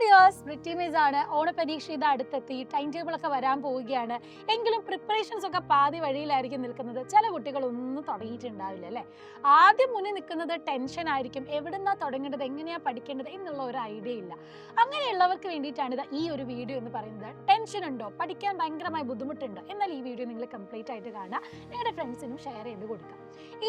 Dears, ബ്രിറ്റിമീസ് ആണ്. ഓണപരീക്ഷ ഇത് അടുത്തെത്തി, ടൈം ടേബിൾ ഒക്കെ വരാൻ പോവുകയാണ്. എങ്കിലും പ്രിപ്പറേഷൻസ് ഒക്കെ പാതി വഴിയിലായിരിക്കും നിൽക്കുന്നത്. ചില കുട്ടികൾ ഒന്നും തുടങ്ങിയിട്ടുണ്ടാവില്ല അല്ലേ. ആദ്യം മുന്നിൽ നിൽക്കുന്നത് ടെൻഷൻ ആയിരിക്കും. എവിടുന്നാ തുടങ്ങേണ്ടത്, എങ്ങനെയാ പഠിക്കേണ്ടത് എന്നുള്ള ഒരു ഐഡിയ ഇല്ല. അങ്ങനെയുള്ളവർക്ക് വേണ്ടിയിട്ടാണ് ഇത് ഈ ഒരു വീഡിയോ എന്ന് പറയുന്നത്. ടെൻഷൻ ഉണ്ടോ, പഠിക്കാൻ ഭയങ്കരമായി ബുദ്ധിമുട്ടുണ്ടോ, എന്നാൽ ഈ വീഡിയോ നിങ്ങൾ കംപ്ലീറ്റ് ആയിട്ട് കാണുക, നിങ്ങളുടെ ഫ്രണ്ട്സിനും ഷെയർ ചെയ്ത് കൊടുക്കാം.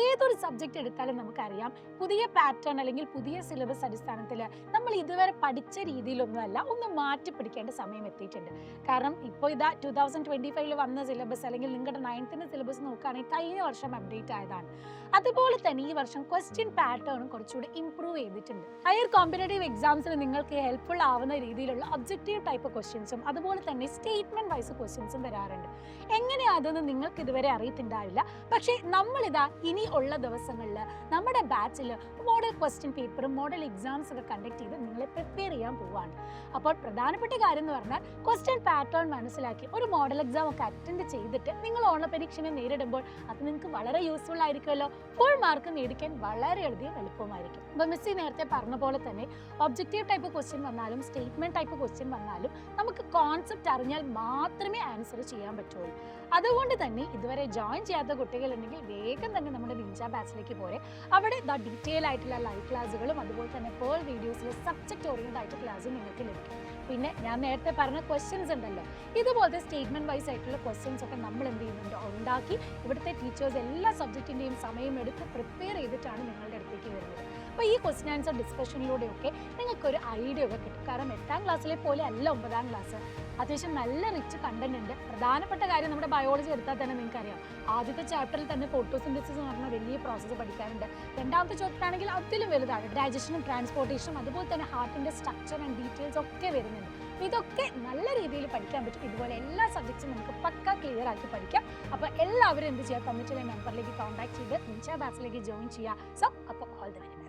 ഏതൊരു സബ്ജക്റ്റ് എടുത്താലും നമുക്കറിയാം, പുതിയ പാറ്റേൺ അല്ലെങ്കിൽ പുതിയ സിലബസ് അടിസ്ഥാനത്തിൽ നമ്മൾ ഇതുവരെ പഠിച്ച രീതിയിലൊന്നുമല്ല, ഒന്ന് മാറ്റി പഠിക്കേണ്ട സമയം എത്തിയിട്ടുണ്ട്. കാരണം ഇപ്പോൾ ഇതാ 2025 വന്ന സിലബസ് അല്ലെങ്കിൽ നിങ്ങളുടെ 9th സിലബസ് നോക്കുകയാണെങ്കിൽ കഴിഞ്ഞ വർഷം അപ്ഡേറ്റ് ആയതാണ്. അതുപോലെ തന്നെ ഈ വർഷം ക്വസ്റ്റ്യൻ പാറ്റേണും കുറച്ചുകൂടി ഇംപ്രൂവ് ചെയ്തിട്ടുണ്ട്. ഹയർ കോമ്പറ്റേറ്റീവ് എക്സാംസിന് നിങ്ങൾക്ക് ഹെൽപ്ഫുൾ ആവുന്ന രീതിയിലുള്ള ഒബ്ജക്റ്റീവ് ടൈപ്പ് ക്വസ്റ്റ്യൻസും അതുപോലെ തന്നെ സ്റ്റേറ്റ്മെന്റ് വൈസ് ക്വസ്റ്റ്യൻസും വരാറുണ്ട്. എങ്ങനെയാ അതെന്ന് നിങ്ങൾക്ക് ഇതുവരെ അറിയത്തുണ്ടാവില്ല. പക്ഷേ നമ്മളിതാ ഇനി ഉള്ള ദിവസങ്ങളിൽ നമ്മുടെ ബാച്ചിൽ മോഡൽ ക്വസ്റ്റ്യൻ പേപ്പറും മോഡൽ എക്സാംസ് ഒക്കെ കണ്ടക്ട് ചെയ്ത് നിങ്ങളെ പ്രിപ്പയർ ചെയ്യാൻ പോവുകയാണ്. അപ്പോൾ പ്രധാനപ്പെട്ട കാര്യം എന്ന് പറഞ്ഞാൽ ക്വസ്റ്റ്യൻ പാറ്റേൺ മനസ്സിലാക്കി ഒരു മോഡൽ എക്സാം ഒക്കെ അറ്റൻഡ് ചെയ്തിട്ട് നിങ്ങൾ ഓണപരീക്ഷനെ നേരിടുമ്പോൾ അത് നിങ്ങൾക്ക് വളരെ യൂസ്ഫുൾ ആയിരിക്കുമല്ലോ. ഫുൾ മാർക്ക് മേടിക്കാൻ വളരെയധികം എളുപ്പമായിരിക്കും. അപ്പോൾ മിസ്സി നേരത്തെ പറഞ്ഞ പോലെ തന്നെ ഒബ്ജക്റ്റീവ് ടൈപ്പ് ക്വസ്റ്റ്യൻ വന്നാലും സ്റ്റേറ്റ്മെന്റ് ടൈപ്പ് ക്വസ്റ്റ്യൻ വന്നാലും നമുക്ക് കോൺസെപ്റ്റ് അറിഞ്ഞാൽ മാത്രമേ ആൻസർ ചെയ്യാൻ പറ്റുള്ളൂ. അതുകൊണ്ട് തന്നെ ഇതുവരെ ജോയിൻ ചെയ്യാത്ത കുട്ടികളുണ്ടെങ്കിൽ വേഗം തന്നെ നമ്മുടെ നിഞ്ച ബാച്ചിലേക്ക് പോരെ. അവിടെ ഡീറ്റെയിൽ ആയിട്ടുള്ള ലൈവ് ക്ലാസ്സുകളും അതുപോലെ തന്നെ പേൾ വീഡിയോസിൽ സബ്ജക്റ്റ് ഓറിയന്റഡ് ആയിട്ട് ക്ലാസ്സും നിങ്ങൾക്ക് ലഭിക്കും. പിന്നെ ഞാൻ നേരത്തെ പറഞ്ഞ ക്വസ്റ്റ്യൻസ് ഉണ്ടല്ലോ, ഇതുപോലത്തെ സ്റ്റേറ്റ്മെന്റ് വൈസ് ആയിട്ടുള്ള ക്വസ്റ്റ്യൻസ് ഒക്കെ നമ്മൾ എന്ത് ചെയ്യുന്നുണ്ട്, ഉണ്ടാക്കി ഇവിടുത്തെ ടീച്ചേഴ്സ് എല്ലാ സബ്ജക്റ്റിൻ്റെയും സമയം എടുത്ത് പ്രിപ്പയർ ചെയ്തിട്ടാണ് നിങ്ങളുടെ അടുത്തേക്ക് വരുന്നത്. അപ്പോൾ ഈ ക്വസ്റ്റ്യൻ ആൻസർ ഡിസ്കഷനിലൂടെയൊക്കെ നിങ്ങൾക്കൊരു ഐഡിയ ഒക്കെ കിട്ടും. കാരണം 8ാം ക്ലാസ്സിലെ പോലെ അല്ല 9ാം ക്ലാസ്. അത്യാവശ്യം നല്ല റിച്ച് കണ്ടന്റ് ഉണ്ട്. പ്രധാനപ്പെട്ട കാര്യം നമ്മുടെ ബയോളജി എടുത്താൽ തന്നെ നിങ്ങൾക്കറിയാം, ആദ്യത്തെ ചാപ്റ്ററിൽ തന്നെ ഫോട്ടോസിന്തസിസ് എന്ന് പറഞ്ഞ വലിയ പ്രോസസ്സ് പഠിക്കാറുണ്ട്. രണ്ടാമത്തെ ചാപ്റ്റർ ആണെങ്കിൽ അതിലും വലുതാണ്, ഡൈജഷനും ട്രാൻസ്പോർട്ടേഷനും അതുപോലെ തന്നെ ഹാർട്ടിൻ്റെ സ്ട്രക്ചർ ആൻഡ് ഡീറ്റെയിൽസ് ഒക്കെ വരുന്നുണ്ട്. ഇതൊക്കെ നല്ല രീതിയിൽ പഠിക്കാൻ പറ്റും. ഇതുപോലെ എല്ലാ സബ്ജക്ട്സും നമുക്ക് പക്ക ക്ലിയർ ആക്കി പഠിക്കാം. അപ്പോൾ എല്ലാവരും എന്ത് ചെയ്യുക, തന്നിട്ടുള്ള നമ്പറിലേക്ക് കോൺടാക്ട് ചെയ്ത് നിഞ്ച ബാച്ചിലേക്ക് ജോയിൻ ചെയ്യുക. സോ അപ്പോൾ ഓൾ ദി വെരി